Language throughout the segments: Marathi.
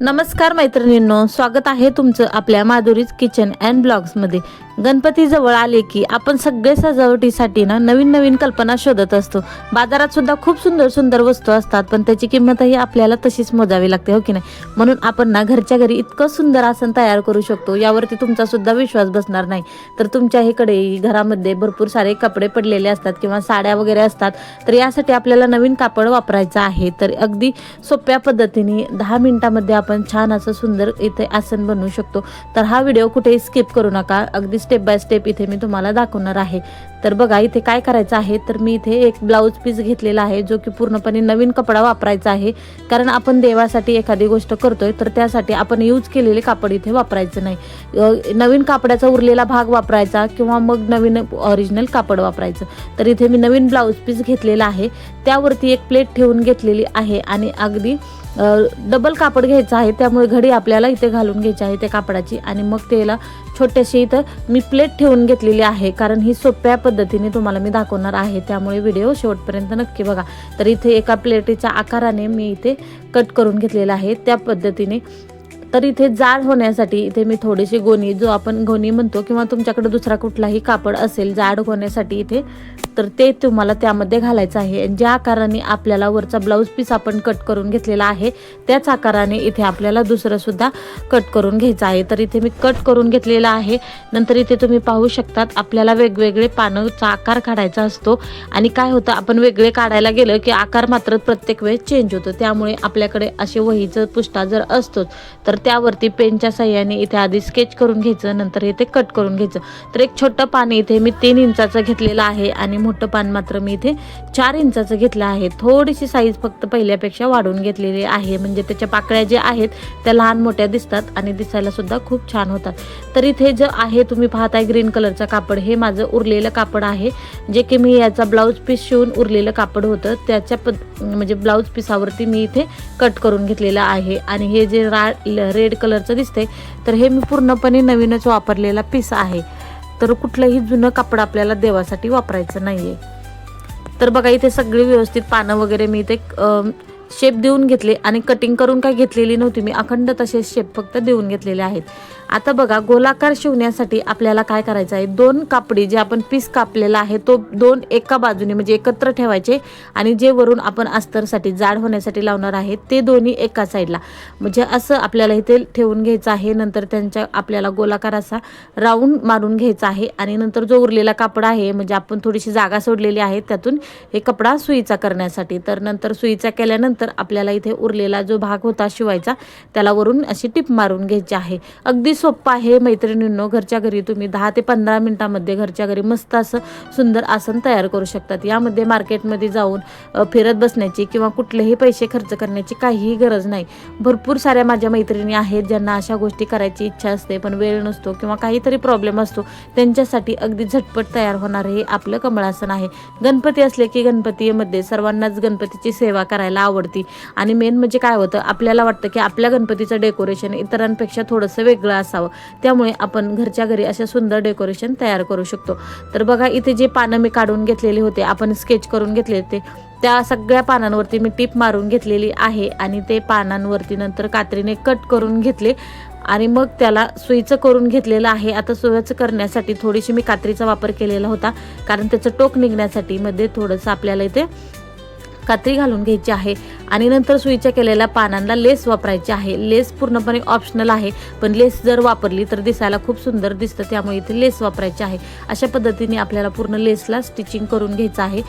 नमस्कार मैत्रिणींनो, स्वागत आहे तुमचं आपल्या माधुरीज किचन अँड ब्लॉग्समध्ये। गणपती जवळ आले की आपण सगळे सजावटीसाठी नवीन नवीन कल्पना शोधत असतो। बाजारात सुद्धा खूप सुंदर सुंदर वस्तू असतात, पण त्याची किंमतही आपल्याला तशीच मोजावी लागते, हो की नाही। म्हणून आपण घरच्या घरी इतकं सुंदर आसन तयार करू शकतो, यावरती तुमचा सुद्धा विश्वास बसणार नाही। तर तुमच्याकडे घरामध्ये भरपूर सारे कपडे पडलेले असतात किंवा साड्या वगैरे असतात, तर यासाठी आपल्याला नवीन कापड वापरायचं आहे। तर अगदी सोप्या पद्धतीने 10 मिनिटांमध्ये आपण छान असं सुंदर इथे आसन बनवू शकतो। तर हा व्हिडिओ कुठेही स्किप करू नका, अगदी स्टेप बाय स्टेप इथे मी तुम्हाला दाखवणार आहे। तर बघा इथे काय करायचं आहे, तर मी इथे एक ब्लाउज पीस घेतलेला आहे, जो की पूर्णपणे नवीन कपडा वापरायचा आहे। कारण आपण देवासाठी एखादी गोष्ट करतोय, तर त्यासाठी आपण यूज केलेले कापड इथे वापरायचं नाही। नवीन कापडाचा उरलेला भाग वापरायचा किंवा मग नवीन ओरिजिनल कापड वापरायचं। तर इथे मी नवीन ब्लाउज पीस घेतलेला आहे, त्यावरती एक प्लेट ठेवून घेतलेली आहे आणि अगदी डबल कापड घ्यायचं आहे। त्यामुळे घडी आपल्याला इथे घालून घ्यायची आहे त्या कापडाची, आणि मग त्याला छोट्याशी इथं मी प्लेट ठेवून घेतलेली आहे, कारण ही सोप्या पद्धतीने तुम्हाला मी दाखवणार आहे। त्यामुळे व्हिडिओ शेवटपर्यंत नक्की बघा। तर इथे एका प्लेटीच्या आकाराने मी इथे कट करून घेतलेला आहे त्या पद्धतीने। तर इथे जाड होण्यासाठी इथे मी थोडीशी गोणी, जो आपण गोणी म्हणतो, किंवा तुमच्याकडे दुसरा कुठलाही कापड असेल जाड होण्यासाठी इथे, तर ते तुम्हाला त्यामध्ये घालायचं आहे। ज्या आकाराने आपल्याला वरचा ब्लाऊज पीस आपण कट करून घेतलेला आहे, त्याच आकाराने इथे आपल्याला दुसरं सुद्धा कट करून घ्यायचं आहे। तर इथे मी कट करून घेतलेला आहे। नंतर इथे तुम्ही पाहू शकतात, आपल्याला वेगवेगळे पानाचा आकार काढायचा असतो, आणि काय होतं, आपण वेगळे काढायला गेलं की आकार मात्र प्रत्येक वेळेस चेंज होतो। त्यामुळे आपल्याकडे असे वहीचं पुष्ठा जर असतोच, तर त्यावरती पेनच्या साह्याने इथे आधी स्केच करून घ्यायचं, नंतर इथे कट करून घ्यायचं। तर एक छोटं पान इथे मी 3 इंचाचं घेतलेलं आहे, आणि मोठं पान मात्र मी इथे 4 इंचाचं घेतलं आहे। थोडीशी साईज फक्त पहिल्यापेक्षा वाढवून घेतलेली आहे, म्हणजे त्याच्या पाकळ्या ज्या आहेत त्या लहान मोठ्या दिसतात आणि दिसायला सुद्धा खूप छान होतात। तर इथे जे आहे तुम्ही पाहताय ग्रीन कलरचं कापड, हे माझं उरलेलं कापड आहे, जे की मी याचा ब्लाऊज पीस शिवून उरलेलं कापड होतं, त्याच्या म्हणजे ब्लाऊज पीसावरती मी इथे कट करून घेतलेलं आहे। आणि हे जे रेड कलरचं दिसतंय, तर हे मी पूर्णपणे नवीनच वापरलेला पीस आहे। तर कुठलंही जुनं कापड आपल्याला देवासाठी वापरायचं नाहीये। तर बघा इथे सगळी व्यवस्थित पानं वगैरे मी इथे शेप देऊन घेतले, आणि कटिंग करून काय घेतलेली नव्हती मी, अखंड तसे शेप फक्त देऊन घेतलेले आहेत। आता बघा गोलाकार शिवण्यासाठी आपल्याला काय करायचं आहे, 2 कापडी जे आपण पीस कापलेला आहे तो 2 एका बाजूने म्हणजे एकत्र ठेवायचे, आणि जे वरून आपण अस्तरसाठी जाड होण्यासाठी लावणार आहे ते दोन्ही एका साईडला, म्हणजे असं आपल्याला इथे ठेवून घ्यायचं आहे। नंतर त्यांच्या आपल्याला गोलाकार असा राऊंड मारून घ्यायचा आहे, आणि नंतर जो उरलेला कापड आहे, म्हणजे आपण थोडीशी जागा सोडलेली आहे त्यातून हे कपडा सुईचा करण्यासाठी, तर नंतर सुईचा केल्यानंतर आपल्याला इथे उरलेला जो भाग होता शिवायचा, त्याला वरून अशी टिप मारून घ्यायची आहे। अगदी सोप्पं आहे मैत्रिणींनो, घरच्या घरी तुम्ही 10 ते 15 मिनिटांमध्ये घरच्या घरी मस्त असं सुंदर आसन तयार करू शकतात। यामध्ये मार्केटमध्ये जाऊन फिरत बसण्याची किंवा कुठलेही पैसे खर्च करण्याची काहीही गरज नाही। भरपूर साऱ्या माझ्या मैत्रिणी आहेत ज्यांना अशा गोष्टी करायची इच्छा असते, पण वेळ नसतो किंवा काहीतरी प्रॉब्लेम असतो, त्यांच्यासाठी अगदी झटपट तयार होणारे हे आपलं कमळासन आहे। गणपती असले की गणपतीमध्ये सर्वांनाच गणपतीची सेवा करायला आवडती, आणि मेन म्हणजे काय होतं, आपल्याला वाटतं की आपल्या गणपतीचं डेकोरेशन इतरांपेक्षा थोडंसं वेगळं असावं, त्यामुळे आपण घरच्या घरी अशा सुंदर डेकोरेशन तयार करू शकतो। तर बघा इथे जे पानं मी काढून घेतलेले होते, आपण स्केच करून घेतले होते, त्या सगळ्या पानांवरती मी टिप मारून घेतलेली आहे, आणि ते पानांवरती नंतर कात्रीने कट करून घेतले, आणि मग त्याला सुईचं करून घेतलेलं आहे। आता सुईचं करण्यासाठी थोडीशी मी कात्रीचा वापर केलेला होता, कारण त्याचं टोक निघण्यासाठी मध्ये थोडंसं आपल्याला इथे कात्री घालून घ्यायची आहे, आणि नंतर सुईच्या केलेल्या पानांना लेस वापरायची आहे। लेस पूर्णपणे ऑप्शनल आहे, पण लेस जर वापरली तर दिसायला खूप सुंदर दिसतं, त्यामुळे इथे लेस वापरायची आहे। अशा पद्धतीने आपल्याला पूर्ण लेसला स्टिचिंग करून घ्यायचं आहे।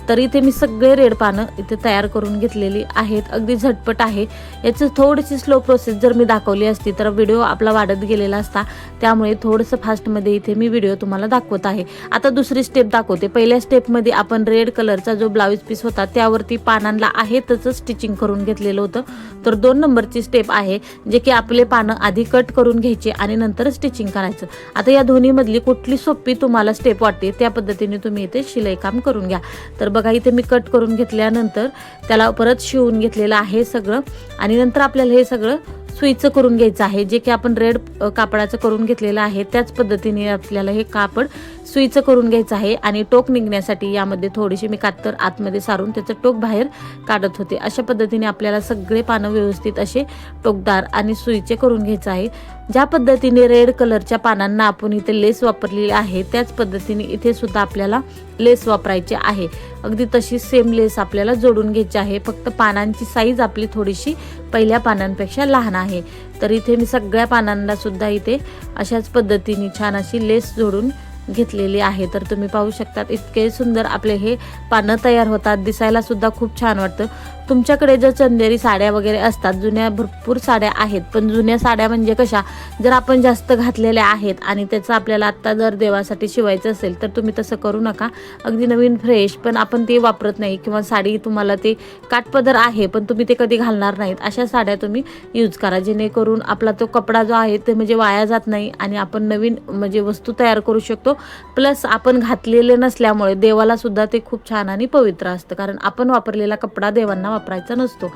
तर इथे मी सगळे रेड पानं इथे तयार करून घेतलेली आहेत, अगदी झटपट आहे। याची थोडीशी स्लो प्रोसेस जर मी दाखवली असती तर व्हिडिओ आपला वाढत गेलेला असता, त्यामुळे थोडंसं फास्टमध्ये इथे मी व्हिडिओ तुम्हाला दाखवत आहे। आता दुसरी स्टेप दाखवते। पहिल्या स्टेपमध्ये आपण रेड कलरचा जो ब्लाऊज पीस होता त्यावरती पानांना आहे तसं स्टिचिंग करून घेतलेलं होतं। तर 2 नंबरची स्टेप आहे, जे की आपले पानं आधी कट करून घ्यायचे आणि नंतर स्टिचिंग करायचं। आता या दोन्हीमधली कुठली सोपी तुम्हाला स्टेप वाटते त्या पद्धतीने तुम्ही इथे शिलाई काम करून घ्या। तर बघा इथे मी कट करून घेतल्यानंतर त्याला परत शिवून घेतलेलं आहे सगळं, आणि नंतर आपल्याला हे सगळं सुईचं करून घ्यायचं आहे, जे की आपण रेड कापडाचं करून घेतलेलं आहे त्याच पद्धतीने आपल्याला हे कापड सुईचं करून घ्यायचं आहे. आणि टोक निघण्यासाठी यामध्ये थोडीशी मी कातर आतमध्ये सारून त्याचं टोक बाहेर काढत होते. अशा पद्धतीने आपल्याला सगळे पानं व्यवस्थित असे टोकदार आणि सुईचे करून घ्यायचं आहे. ज्या पद्धतीने रेड कलरच्या पानांना आपण इथे लेस वापरलेली आहे त्याच पद्धतीने इथे सुद्धा आपल्याला लेस वापरायची आहे. अगदी तशी सेम लेस आपल्याला जोडून घ्यायची आहे. फक्त पानांची साईज आपली थोडीशी पहिल्या पानांपेक्षा लहान आहे. तर इथे मी सगळ्या पानांना सुद्धा इथे अशाच पद्धतीने छान अशी लेस जोडून घेतलेली आहे. तर तुम्ही पाहू शकतात इतके सुंदर आपले हे पानं तयार होतात. दिसायला सुद्धा खूप छान वाटतं. तुमच्याकडे जर चंदेरी साड्या वगैरे असतात, जुन्या भरपूर साड्या आहेत, पण जुन्या साड्या म्हणजे कशा जर आपण जास्त घातलेल्या आहेत आणि त्याचं आपल्याला आत्ता जर देवासाठी शिवायचं असेल तर तुम्ही तसं करू नका. अगदी नवीन फ्रेश पण आपण ते वापरत नाही, किंवा साडी तुम्हाला ते काठपदर आहे पण तुम्ही ते कधी घालणार नाहीत, अशा साड्या तुम्ही यूज करा, जेणेकरून आपला तो कपडा जो आहे ते म्हणजे वाया जात नाही आणि आपण नवीन म्हणजे वस्तू तयार करू शकतो. प्लस आपण घातलेले नसल्यामुळे देवाला सुद्धा ते खूप छान आणि पवित्र असतं, कारण आपण वापरलेला कपडा देवांना वापरायचा नसतो.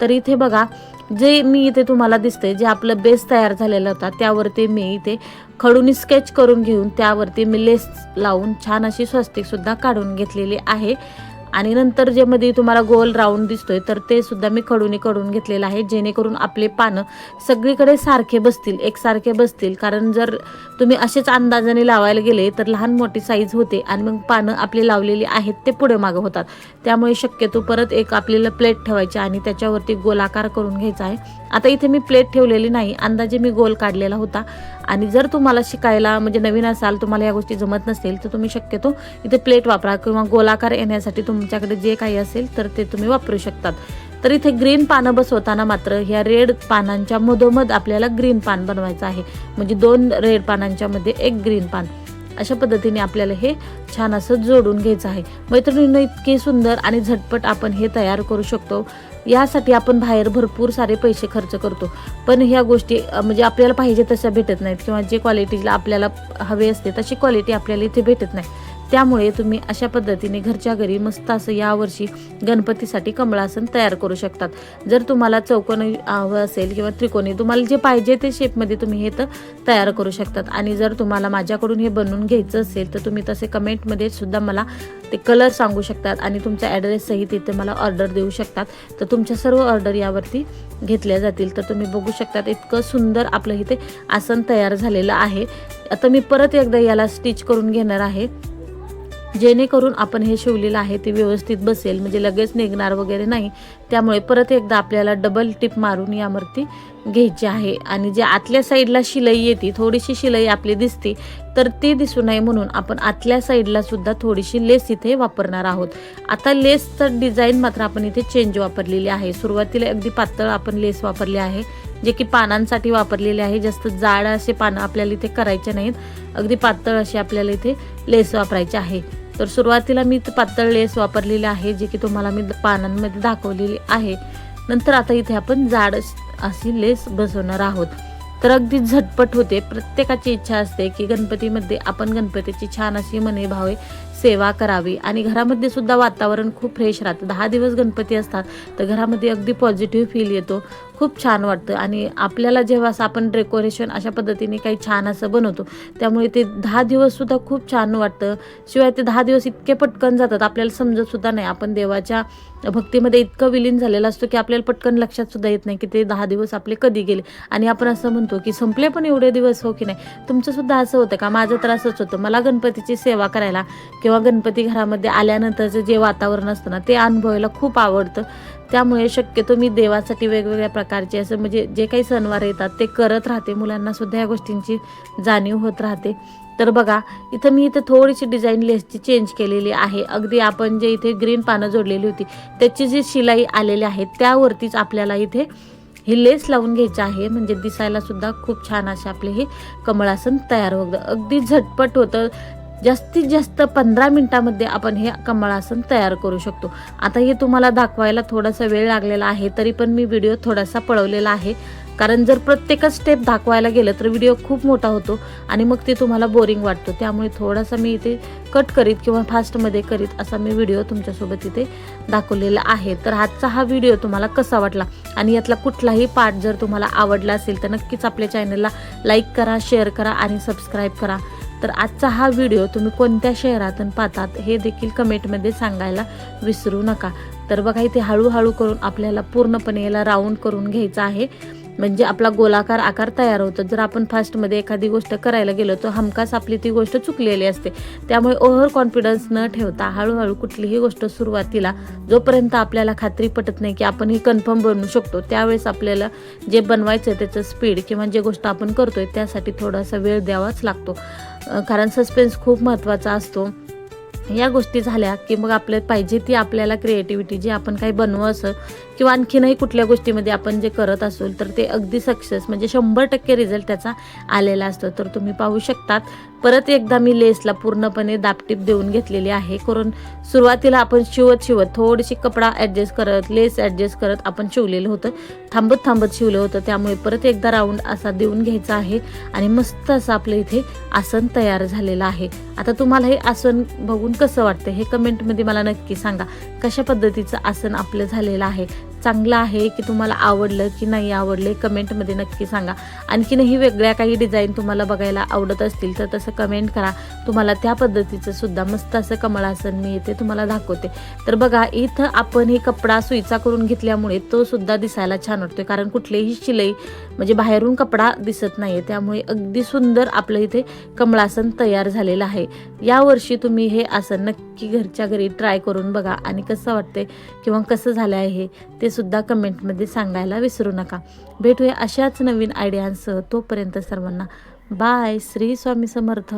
तर इथे बघा, जे मी इथे तुम्हाला दिसते जे आपलं बेस तयार झालेला होता त्यावरती मी इथे खडूनी स्केच करून घेऊन त्यावरती मी लेस लावून छान अशी स्वस्तिक सुद्धा काढून घेतलेली आहे. आणि नंतर जे मध्ये तुम्हाला गोल राऊंड दिसतोय तर ते सुद्धा मी खडूनी काढून घेतलेलं आहे, जेणेकरून आपले पानं सगळीकडे सारखे बसतील, एकसारखे बसतील. कारण जर तुम्ही असेच अंदाजाने लावायला गेले तर लहान मोठी साईज होते आणि मग पानं आपली लावलेली आहेत ते पुढे मागं होतात. त्यामुळे शक्यतो परत एक आपल्याला प्लेट ठेवायची आणि त्याच्यावरती गोलाकार करून घ्यायचा आहे. आता इथे मी प्लेट ठेवलेली नाही, अंदाजे मी गोल काढलेला होता. आणि जर तुम्हाला शिकायला म्हणजे नवीन असाल, तुम्हाला या गोष्टी जमत नसतील तर तुम्ही शक्यतो इथे प्लेट वापरा, किंवा गोलाकार येण्यासाठी तुमच्याकडे जे काही असेल तर ते तुम्ही वापरू शकतात. तर इथे ग्रीन पानं बसवताना मात्र ह्या रेड पानांच्या मधोमध आपल्याला ग्रीन पान बनवायचं आहे, म्हणजे 2 रेड पानांच्या मध्ये एक ग्रीन पान. अशा पद्धतीने आपल्याला हे छान असं जोडून घ्यायचं आहे. मैत्रिणींनो, इतके सुंदर आणि झटपट आपण हे तयार करू शकतो. यासाठी आपण बाहेर भरपूर सारे पैसे खर्च करतो, पण ह्या गोष्टी म्हणजे आपल्याला पाहिजे तशा भेटत नाहीत, किंवा जे क्वालिटीला आपल्याला हवे असते तशी क्वालिटी आपल्याला इथे भेटत नाही. त्यामुळे तुम्ही अशा पद्धतीने घरच्या घरी मस्त असं यावर्षी गणपतीसाठी कमळासन तयार करू शकतात. जर तुम्हाला चौकोनी हवं असेल किंवा त्रिकोणी, तुम्हाला जे पाहिजे ते शेपमध्ये तुम्ही हे तर तयार करू शकतात. आणि जर तुम्हाला माझ्याकडून हे बनवून घ्यायचं असेल तर तुम्ही तसे कमेंटमध्ये सुद्धा मला ते कलर सांगू शकतात आणि तुमचा ॲड्रेस सहित इथे मला ऑर्डर देऊ शकतात. तर तुमच्या सर्व ऑर्डर यावरती घेतल्या जातील. तर तुम्ही बघू शकतात इतकं सुंदर आपलं इथे आसन तयार झालेलं आहे. आता मी परत एकदा याला स्टिच करून घेणार आहे, जेणेकरून आपण हे शिवलेलं आहे ते व्यवस्थित बसेल, म्हणजे लगेच निघणार वगैरे नाही. त्यामुळे परत एकदा आपल्याला डबल टिप मारून यावरती घ्यायची आहे. आणि जे आतल्या साईडला शिलाई येते, थोडीशी शिलाई आपली दिसते, तर ती दिसू नये म्हणून आपण आतल्या साईडला सुद्धा थोडीशी लेस इथे वापरणार आहोत. आता लेसचं डिझाईन मात्र आपण इथे चेंज वापरलेली आहे. सुरुवातीला अगदी पातळ आपण लेस वापरली आहे, जे की पानांसाठी वापरलेले आहे. जास्त जाड असे पानं आपल्याला इथे करायचे नाहीत, अगदी पातळ असे आपल्याला इथे लेस वापरायचे आहे. तर सुरुवातीला मी पातळ लेस वापरलेली आहे, जे की तुम्हाला मी पानांमध्ये दाखवलेली आहे. नंतर आता इथे आपण जाड अशी लेस बसवणार आहोत. तर अगदी झटपट होते. प्रत्येकाची इच्छा असते की गणपतीमध्ये आपण गणपतीची छान अशी मनेभावे सेवा करावी आणि घरामध्ये सुद्धा वातावरण खूप फ्रेश राहतं. 10 दिवस गणपती असतात तर घरामध्ये अगदी पॉझिटिव्ह फील येतो, खूप छान वाटतं. आणि आपल्याला जेव्हा असं आपण डेकोरेशन अशा पद्धतीने काही छान असं बनवतो त्यामुळे ते 10 दिवससुद्धा खूप छान वाटतं. शिवाय ते 10 दिवस इतके पटकन जातात आपल्याला समजतसुद्धा नाही. आपण देवाच्या भक्तीमध्ये इतकं विलीन झालेलं असतो की आपल्याला पटकन लक्षात सुद्धा येत नाही की ते 10 दिवस आपले कधी गेले. आणि आपण असं म्हणतो की संपले पण एवढे दिवस, हो की नाही? तुमचंसुद्धा असं होतं का? माझं तर असंच होतं. मला गणपतीची सेवा करायला किंवा गणपती घरामध्ये आल्यानंतरचं जे वातावरण असतं ना ते अनुभवायला खूप आवडतं. त्यामुळे शक्यतो मी देवासाठी वेगवेगळ्या प्रकारचे असं म्हणजे जे काही सणवार येतात ते करत राहते. मुलांना सुद्धा या गोष्टींची जाणीव होत राहते. तर बघा, इथं मी थोडीशी डिझाईन लेसची चेंज केलेली आहे. अगदी आपण जे इथे ग्रीन पानं जोडलेली होती त्याची जी शिलाई आलेली आहे त्यावरतीच आपल्याला इथे ही लेस लावून घ्यायची आहे, म्हणजे दिसायला सुद्धा खूप छान असे आपले हे कमळासन तयार होतं. अगदी झटपट होतं. जास्तीत जास्त 15 मिनिटामध्ये आपण हे कमळासन तयार करू शकतो. आता हे तुम्हाला दाखवायला थोडासा वेळ लागलेला आहे, तरी पण मी व्हिडिओ थोडासा पळवलेला आहे. कारण जर प्रत्येकच स्टेप दाखवायला गेलं तर व्हिडिओ खूप मोठा होतो आणि मग ते तुम्हाला बोरिंग वाटतो. त्यामुळे थोडासा मी इथे कट करीत किंवा फास्टमध्ये करीत असा मी व्हिडिओ तुमच्यासोबत इथे दाखवलेला आहे. तर आजचा हा व्हिडिओ तुम्हाला कसा वाटला आणि यातला कुठलाही पार्ट जर तुम्हाला आवडला असेल तर नक्कीच आपल्या चॅनलला लाईक करा, शेअर करा आणि सबस्क्राईब करा. तर आजचा हा व्हिडिओ तुम्ही कोणत्या शहरातून पाहतात हे देखील कमेंटमध्ये सांगायला विसरू नका. तर बघा इथे हळूहळू करून आपल्याला पूर्णपणे याला राऊंड करून घ्यायचा आहे, म्हणजे आपला गोलाकार आकार तयार होतो. जर आपण फास्टमध्ये एखादी गोष्ट करायला गेलो तर हमखास आपली ती गोष्ट चुकलेली असते. त्यामुळे ओव्हर कॉन्फिडन्स न ठेवता हळूहळू कुठलीही गोष्ट सुरुवातीला जोपर्यंत आपल्याला खात्री पटत नाही की आपण ही कन्फर्म बनवू शकतो त्यावेळेस आपल्याला जे बनवायचं आहे त्याचं स्पीड किंवा जे गोष्ट आपण करतोय त्यासाठी थोडासा वेळ द्यावाच लागतो, कारण सस्पेन्स खूप महत्त्वाचा असतो. या गोष्टी झाल्या की मग आपल्याला पाहिजे ती आपल्याला क्रिएटिव्हिटी जे आपण काही बनवू असं किंवा आणखीनही कुठल्या गोष्टीमध्ये आपण जे करत असू तर ते अगदी सक्सेस म्हणजे 100% रिझल्ट त्याचा आलेला असतो. तर तुम्ही पाहू शकतात परत एकदा मी लेसला पूर्णपणे दाबटीप देऊन घेतलेली आहे. कारण सुरुवातीला आपण शिवत थोडीशी कपडा ॲडजस्ट करत लेस ॲडजस्ट करत आपण शिवलेलं होतं, थांबत शिवलं होतं. त्यामुळे परत एकदा राऊंड असा देऊन घ्यायचा आहे आणि मस्त असं आपलं इथे आसन तयार झालेलं आहे. आता तुम्हाला हे आसन बघून कसं वाटतं हे कमेंटमध्ये मला नक्की सांगा. कशा पद्धतीचं आसन आपलं झालेलं आहे, चांगलं आहे की तुम्हाला आवडलं की नाही आवडले कमेंटमध्ये नक्की सांगा. आणखीनही वेगळ्या काही डिझाईन तुम्हाला बघायला आवडत असतील तर तसं कमेंट करा. तुम्हाला त्या पद्धतीचं सुद्धा मस्त असं कमळासन मी इथे तुम्हाला दाखवते. तर बघा इथं आपण हे कपडा सुईचा करून घेतल्यामुळे तो सुद्धा दिसायला छान वाटतोय, कारण कुठलीही शिलाई म्हणजे बाहेरून कपडा दिसत नाही. त्यामुळे अगदी सुंदर आपलं इथे कमळासन तयार झालेलं आहे. यावर्षी तुम्ही हे आसन नक्की घरच्या घरी ट्राय करून बघा आणि कसं वाटते किंवा कसं झालं आहे ते सुद्धा कमेंटमध्ये सांगायला विसरू नका. भेटूया अशाच नवीन आयडियांसह. तोपर्यंत सर्वांना बाय. श्री स्वामी समर्थ.